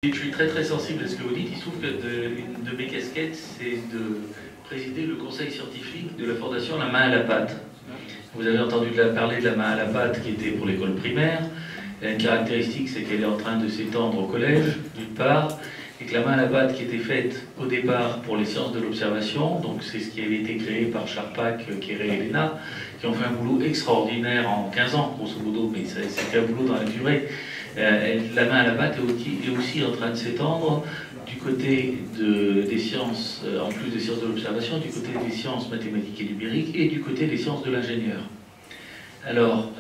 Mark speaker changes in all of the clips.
Speaker 1: Je suis très sensible à ce que vous dites. Il se trouve que une de mes casquettes, c'est de présider le conseil scientifique de la fondation La Main à la Pâte. Vous avez entendu parler de La Main à la Pâte qui était pour l'école primaire. Elle a une caractéristique, c'est qu'elle est en train de s'étendre au collège, d'une part, et que La Main à la Pâte qui était faite au départ pour les sciences de l'observation, donc c'est ce qui avait été créé par Charpak, Kéré et Elena, qui ont fait un boulot extraordinaire en 15 ans, grosso modo, mais c'était un boulot dans la durée. La Main à la Pâte est aussi en train de s'étendre du côté des sciences, en plus des sciences de l'observation, du côté des sciences mathématiques et numériques et du côté des sciences de l'ingénieur. Alors,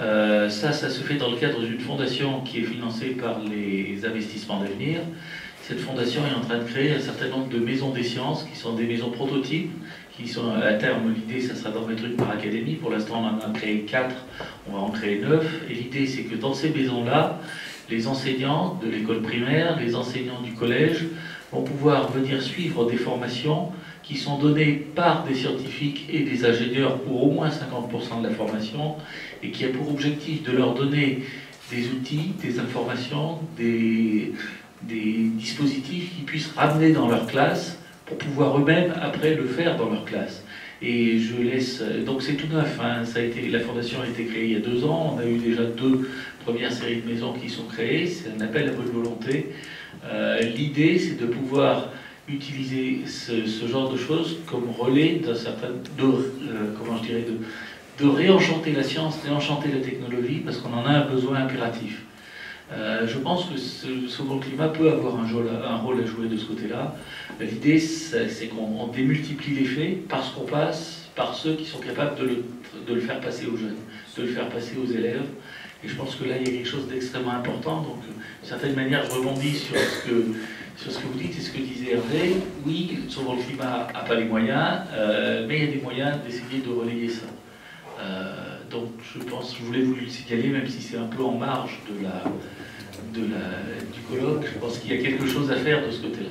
Speaker 1: ça se fait dans le cadre d'une fondation qui est financée par les investissements d'avenir. Cette fondation est en train de créer un certain nombre de maisons des sciences, qui sont des maisons prototypes, qui sont à terme, l'idée, ça sera d'en mettre une par académie. Pour l'instant, on en a créé 4, on va en créer 9. Et l'idée, c'est que dans ces maisons-là, les enseignants de l'école primaire, les enseignants du collège vont pouvoir venir suivre des formations qui sont données par des scientifiques et des ingénieurs pour au moins 50% de la formation et qui a pour objectif de leur donner des outils, des informations, des dispositifs qu'ils puissent ramener dans leur classe pour pouvoir eux-mêmes après le faire dans leur classe. Et je laisse... Donc c'est tout neuf, hein. La fondation a été créée il y a 2 ans, on a eu déjà 2 premières séries de maisons qui sont créées, c'est un appel à bonne volonté. L'idée c'est de pouvoir utiliser ce genre de choses comme relais d'un certain... de réenchanter la science, réenchanter la technologie, parce qu'on en a un besoin impératif. Je pense que ce second climat peut avoir un rôle à jouer de ce côté-là. L'idée, c'est qu'on démultiplie les faits parce qu'on passe par ceux qui sont capables de le faire passer aux jeunes, de le faire passer aux élèves. Et je pense que là, il y a quelque chose d'extrêmement important. Donc, d'une certaine manière, je rebondis sur ce que vous dites et ce que disait Hervé. Oui, le second climat n'a pas les moyens, mais il y a des moyens d'essayer de relayer ça. Donc je voulais vous le signaler, même si c'est un peu en marge du colloque, je pense qu'il y a quelque chose à faire de ce côté-là.